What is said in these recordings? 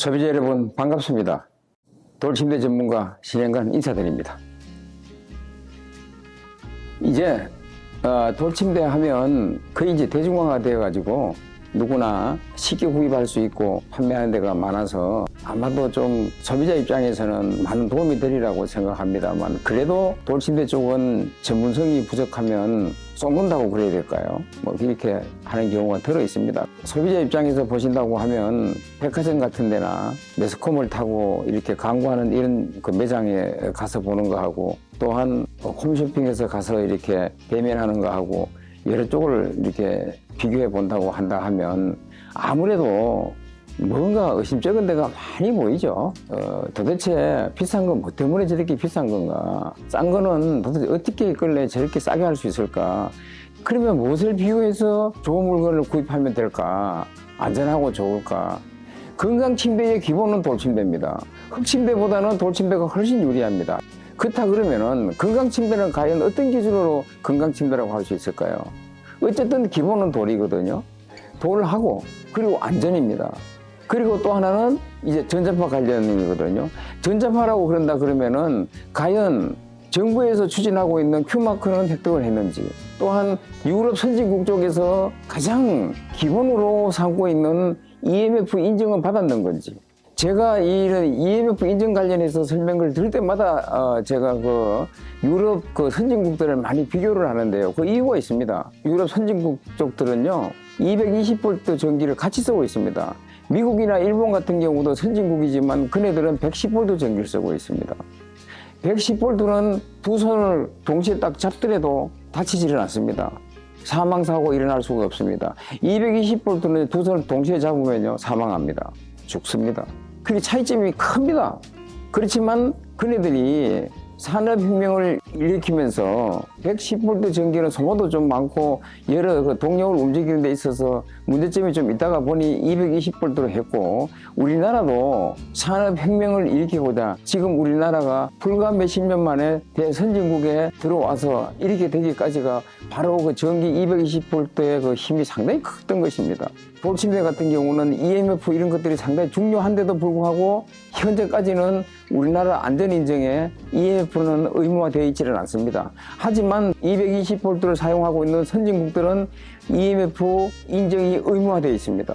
소비자 여러분 반갑습니다. 돌침대 전문가 신영관 인사드립니다. 이제 돌침대 하면 거의 이제 대중화가 되어 가지고 누구나 쉽게 구입할 수 있고 판매하는 데가 많아서 아마도 좀 소비자 입장에서는 많은 도움이 되리라고 생각합니다만, 그래도 돌침대 쪽은 전문성이 부족하면 쏟는다고 그래야 될까요? 뭐 이렇게 하는 경우가 들어 있습니다. 소비자 입장에서 보신다고 하면 백화점 같은 데나 매스컴을 타고 이렇게 광고하는 이런 그 매장에 가서 보는 거하고, 또한 홈쇼핑에서 가서 이렇게 대면하는 거하고 여러 쪽을 이렇게 비교해 본다고 한다 하면 아무래도 뭔가 의심쩍은 데가 많이 보이죠. 도대체 비싼 건 뭐 때문에 저렇게 비싼 건가? 싼 거는 도대체 어떻게 있길래 저렇게 싸게 할 수 있을까? 그러면 무엇을 비교해서 좋은 물건을 구입하면 될까? 안전하고 좋을까? 건강침대의 기본은 돌침대입니다. 흙침대보다는 돌침대가 훨씬 유리합니다. 그렇다 그러면은 건강침대는 과연 어떤 기준으로 건강침대라고 할 수 있을까요? 어쨌든 기본은 돌이거든요. 돌하고 그리고 안전입니다. 그리고 또 하나는 이제 전자파 관련이거든요. 전자파라고 그런다 그러면은 과연 정부에서 추진하고 있는 큐마크는 획득을 했는지, 또한 유럽 선진국 쪽에서 가장 기본으로 삼고 있는 EMF 인증은 받았는 건지. 제가 이런 EMF 인증 관련해서 설명을 들을 때마다 제가 그 유럽 그 선진국들을 많이 비교를 하는데요. 그 이유가 있습니다. 유럽 선진국 쪽들은요 220V 전기를 같이 쓰고 있습니다. 미국이나 일본 같은 경우도 선진국이지만 그네들은 110V 전기를 쓰고 있습니다. 110V는 두 손을 동시에 딱 잡더라도 다치지는 않습니다. 사망사고 일어날 수가 없습니다. 220V는 두 손을 동시에 잡으면요 사망합니다. 죽습니다. 그게 차이점이 큽니다. 그렇지만 그네들이 산업혁명을 일으키면서 110V 전기는 소모도 좀 많고 여러 그 동력을 움직이는 데 있어서 문제점이 좀 있다가 보니 220V로 했고, 우리나라도 산업혁명을 일으키고자 지금 우리나라가 불과 몇십 년 만에 대선진국에 들어와서 이렇게 되기까지가 바로 그 전기 220V의 그 힘이 상당히 컸던 것입니다. 돌침대 같은 경우는 EMF 이런 것들이 상당히 중요한데도 불구하고 현재까지는 우리나라 안전인증에 EMF는 의무화되어 있지는 않습니다. 하지만 220V를 사용하고 있는 선진국들은 EMF 인증이 의무화되어 있습니다.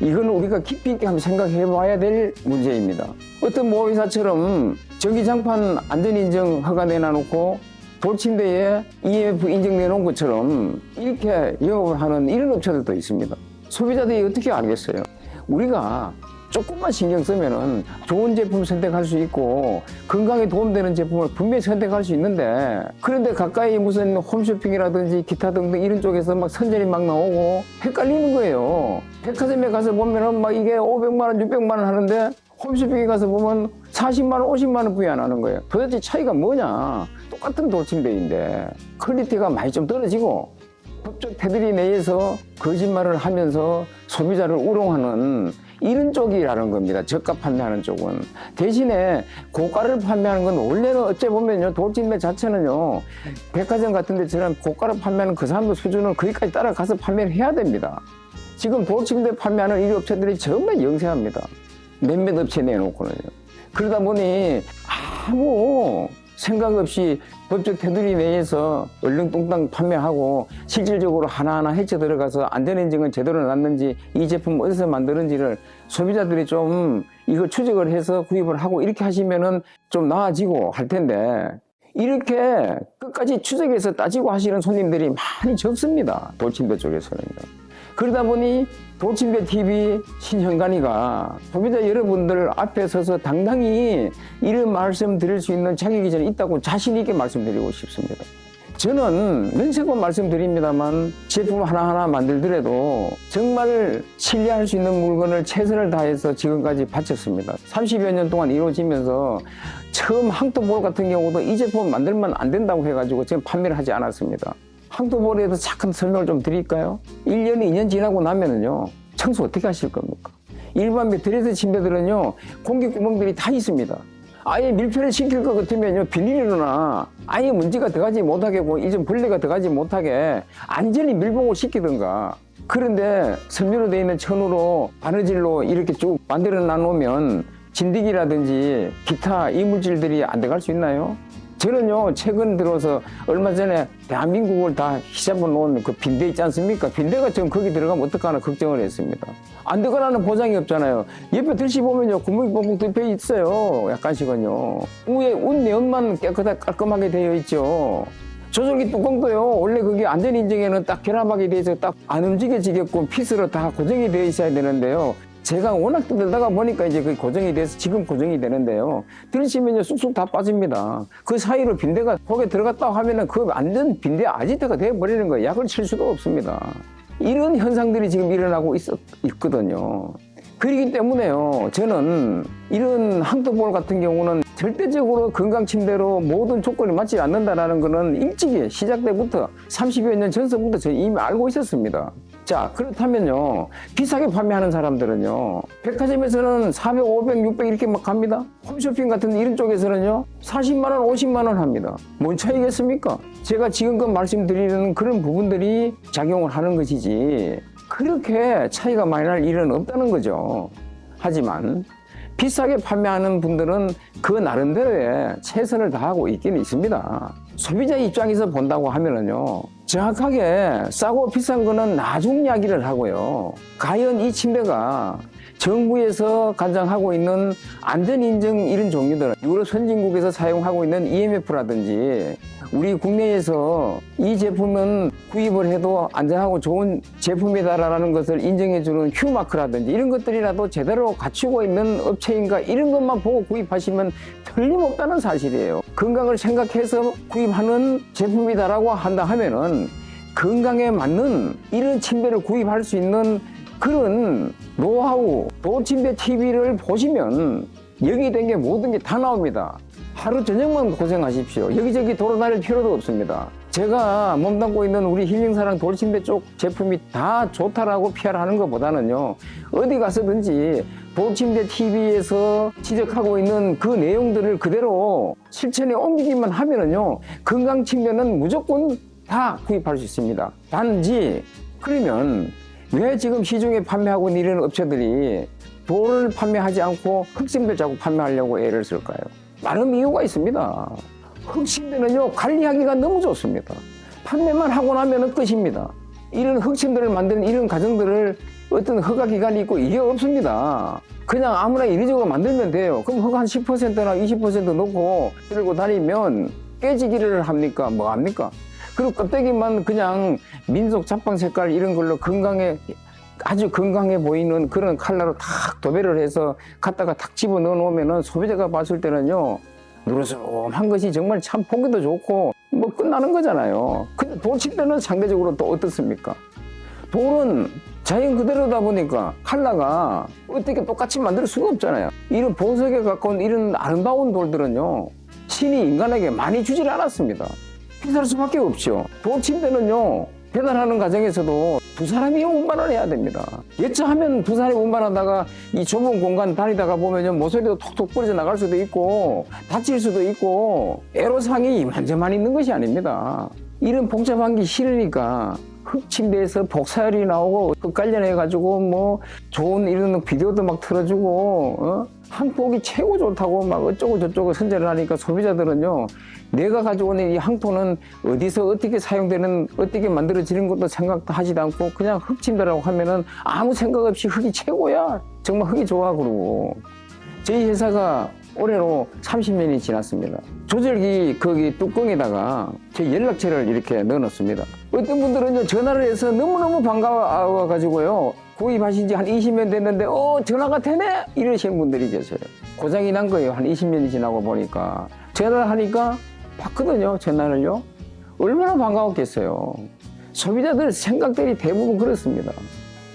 이건 우리가 깊이 있게 한번 생각해 봐야 될 문제입니다. 어떤 모회사처럼 전기장판 안전인증 허가 내놔놓고 돌침대에 EMF 인증 내놓은 것처럼 이렇게 영업을 하는 이런 업체들도 있습니다. 소비자들이 어떻게 알겠어요? 우리가 조금만 신경 쓰면은 좋은 제품 선택할 수 있고 건강에 도움되는 제품을 분명히 선택할 수 있는데, 그런데 가까이 무슨 홈쇼핑이라든지 기타 등등 이런 쪽에서 막 선전이 막 나오고 헷갈리는 거예요. 백화점에 가서 보면은 막 이게 500만 원, 600만 원 하는데 홈쇼핑에 가서 보면 40만 원, 50만 원 부여하는 거예요. 도대체 차이가 뭐냐? 똑같은 돌침대인데 퀄리티가 많이 좀 떨어지고 법적 테두리 내에서 거짓말을 하면서 소비자를 우롱하는 이런 쪽이라는 겁니다. 저가 판매하는 쪽은. 대신에 고가를 판매하는 건 원래는 어째 보면요 돌침대 자체는요 백화점 같은 데처럼 고가를 판매하는 그 사람들 수준을 거기까지 따라가서 판매를 해야 됩니다. 지금 돌침대 판매하는 이 업체들이 정말 영세합니다. 몇몇 업체 내놓고는요. 그러다 보니 아무 생각 없이 법적 테두리 내에서 얼렁뚱땅 판매하고 실질적으로 하나하나 해쳐 들어가서 안전인증은 제대로 났는지 이 제품 어디서 만드는지를 소비자들이 좀 이걸 추적을 해서 구입을 하고 이렇게 하시면은 좀 나아지고 할 텐데, 이렇게 끝까지 추적해서 따지고 하시는 손님들이 많이 적습니다. 돌침대 쪽에서는요. 그러다 보니 돌침대 TV 신현관이가 소비자 여러분들 앞에 서서 당당히 이런 말씀 드릴 수 있는 자격이 저는 있다고 자신 있게 말씀드리고 싶습니다. 저는 면세고 말씀드립니다만 제품 하나하나 만들더라도 정말 신뢰할 수 있는 물건을 최선을 다해서 지금까지 바쳤습니다. 30여 년 동안 이루어지면서 처음 항토볼 같은 경우도 이 제품 만들면 안 된다고 해가지고 지금 판매를 하지 않았습니다. 항토볼에 대해서 잠깐 설명을 좀 드릴까요? 1년, 2년 지나고 나면은요, 청소 어떻게 하실 겁니까? 일반 매트리스 침대들은요, 공기 구멍들이 다 있습니다. 아예 밀폐를 시킬 것 같으면요, 비닐이나 아예 먼지가 들어가지 못하게, 이전 벌레가 들어가지 못하게 안전히 밀봉을 시키든가, 그런데 섬유로 되어 있는 천으로 바느질로 이렇게 쭉 만들어 놔놓으면 진드기라든지 기타 이물질들이 안 들어갈 수 있나요? 저는요, 최근 들어서 얼마 전에 대한민국을 다 휘잡아 놓은 그 빈대 있지 않습니까? 빈대가 지금 거기 들어가면 어떡하나 걱정을 했습니다. 안 들어가라는 보장이 없잖아요. 옆에 들씨보면요, 구멍이 뻥뻥 뚫려 있어요. 약간씩은요. 위에 운내연만 깔끔하게 되어 있죠. 조절기 뚜껑도요, 원래 그게 안전인증에는 딱 결합하게 돼서 딱 안 움직여지게끔 피스로 다 고정이 되어 있어야 되는데요. 제가 워낙 들다가 보니까 이제 그게 고정이 돼서 지금 고정이 되는데요. 들으시면요, 쑥쑥 다 빠집니다. 그 사이로 빈대가 속에 들어갔다고 하면은 그 완전 빈대 아지트가 되어버리는 거예요. 약을 칠 수도 없습니다. 이런 현상들이 지금 일어나고 있거든요. 그렇기 때문에요, 저는 이런 항토볼 같은 경우는 절대적으로 건강침대로 모든 조건이 맞지 않는다는 것은 일찍이 시작 때부터 30여 년 전서부터 저는 이미 알고 있었습니다. 자, 그렇다면요, 비싸게 판매하는 사람들은요, 백화점에서는 400, 500, 600 이렇게 막 갑니다. 홈쇼핑 같은 이런 쪽에서는요, 40만 원, 50만 원 합니다. 뭔 차이겠습니까? 제가 지금껏 말씀드리는 그런 부분들이 작용을 하는 것이지, 그렇게 차이가 많이 날 일은 없다는 거죠. 하지만 비싸게 판매하는 분들은 그 나름대로의 최선을 다하고 있기는 있습니다. 소비자 입장에서 본다고 하면은요, 정확하게 싸고 비싼 거는 나중 이야기를 하고요. 과연 이 침대가 정부에서 관장하고 있는 안전인증 이런 종류들, 유럽 선진국에서 사용하고 있는 EMF라든지 우리 국내에서 이 제품은 구입을 해도 안전하고 좋은 제품이다라는 것을 인정해주는 Q마크라든지 이런 것들이라도 제대로 갖추고 있는 업체인가 이런 것만 보고 구입하시면 틀림없다는 사실이에요. 건강을 생각해서 구입하는 제품이다라고 한다 하면은 건강에 맞는 이런 침대를 구입할 수 있는 그런 노하우, 도침대 TV를 보시면 여기 된 게 모든 게 다 나옵니다. 하루 저녁만 고생하십시오. 여기저기 돌아다닐 필요도 없습니다. 제가 몸담고 있는 우리 힐링사랑 돌침대 쪽 제품이 다 좋다라고 PR하는 것보다는요, 어디 가서든지 돌침대 TV에서 지적하고 있는 그 내용들을 그대로 실천에 옮기기만 하면은요, 건강침대는 무조건 다 구입할 수 있습니다. 단지 그러면 왜 지금 시중에 판매하고 있는 이런 업체들이 돌을 판매하지 않고 흑침대 자꾸 판매하려고 애를 쓸까요? 많은 이유가 있습니다. 흑침대는요, 관리하기가 너무 좋습니다. 판매만 하고 나면 끝입니다. 이런 흑침대를 만드는 이런 가정들을 어떤 허가기관이 있고 이게 없습니다. 그냥 아무나 이리저리 만들면 돼요. 그럼 흑 한 10%나 20% 넣고 들고 다니면 깨지기를 합니까? 뭐 합니까? 그리고 껍데기만 그냥 민속 잡방 색깔 이런 걸로 아주 건강해 보이는 그런 컬러로 탁 도배를 해서 갖다가 탁 집어 넣어 놓으면은 소비자가 봤을 때는요, 누르스름한 것이 정말 참 보기도 좋고 뭐 끝나는 거잖아요. 근데 돌침대는 상대적으로 또 어떻습니까? 돌은 자연 그대로다 보니까 컬러가 어떻게 똑같이 만들 수가 없잖아요. 이런 보석에 가까운 이런 아름다운 돌들은요, 신이 인간에게 많이 주질 않았습니다. 비쌀 수밖에 없죠. 돌침대는요, 배달하는 과정에서도 두 사람이 운반을 해야 됩니다. 예차하면 두 사람이 운반하다가 이 좁은 공간 다니다가 보면 모서리도 톡톡 부러져 나갈 수도 있고 다칠 수도 있고 애로사항이 이만저만 있는 것이 아닙니다. 이런 복잡한 게 싫으니까 흑침대에서 복사열이 나오고 그 관련해가지고 뭐 좋은 이런 비디오도 막 틀어주고 항폭이 최고 좋다고 막 어쩌고 저쩌고 선전을 하니까 소비자들은요, 내가 가지고 오는 이 항토는 어디서 어떻게 사용되는, 어떻게 만들어지는 것도 생각도 하지도 않고 그냥 흑침대라고 하면은 아무 생각 없이 흑이 최고야, 정말 흑이 좋아 그러고. 저희 회사가 올해로 30년이 지났습니다. 조절기 거기 뚜껑에다가 제 연락처를 이렇게 넣어놓습니다. 어떤 분들은요, 전화를 해서 너무너무 반가워가지고요, 구입하신 지 한 20년 됐는데 전화가 되네? 이러시는 분들이 계세요. 고장이 난 거예요. 한 20년이 지나고 보니까. 전화를 하니까 받거든요, 전화를요. 얼마나 반가웠겠어요. 소비자들 생각들이 대부분 그렇습니다.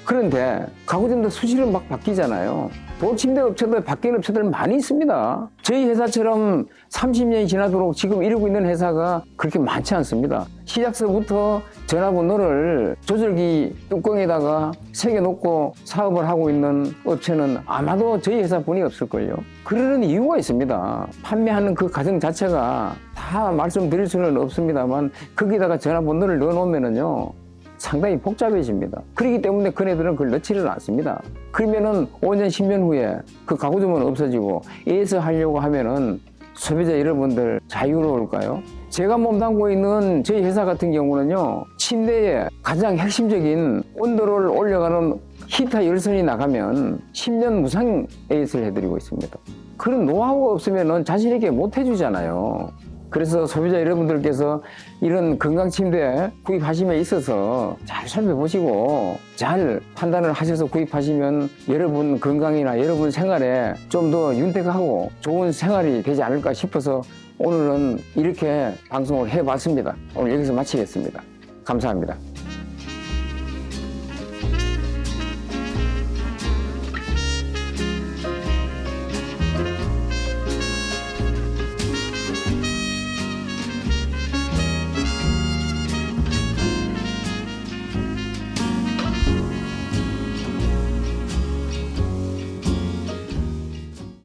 그런데 가구점도 수시로 막 바뀌잖아요. 돌침대 업체들 바뀌는 업체들 많이 있습니다. 저희 회사처럼 30년이 지나도록 지금 이러고 있는 회사가 그렇게 많지 않습니다. 시작서부터 전화번호를 조절기 뚜껑에다가 새겨놓고 사업을 하고 있는 업체는 아마도 저희 회사뿐이 없을걸요. 그러는 이유가 있습니다. 판매하는 그 과정 자체가 다 말씀드릴 수는 없습니다만 거기다가 전화번호를 넣어놓으면은요, 상당히 복잡해집니다. 그렇기 때문에 그네들은 그걸 넣지를 않습니다. 그러면은 5년, 10년 후에 그 가구점은 없어지고 AS 하려고 하면은 소비자 여러분들 자유로울까요? 제가 몸담고 있는 저희 회사 같은 경우는요, 침대에 가장 핵심적인 온도를 올려가는 히터 열선이 나가면 10년 무상 AS를 해드리고 있습니다. 그런 노하우가 없으면 자신 있게 못 해주잖아요. 그래서 소비자 여러분들께서 이런 건강 침대 구입하심에 있어서 잘 살펴보시고 잘 판단을 하셔서 구입하시면 여러분 건강이나 여러분 생활에 좀 더 윤택하고 좋은 생활이 되지 않을까 싶어서 오늘은 이렇게 방송을 해봤습니다. 오늘 여기서 마치겠습니다. 감사합니다.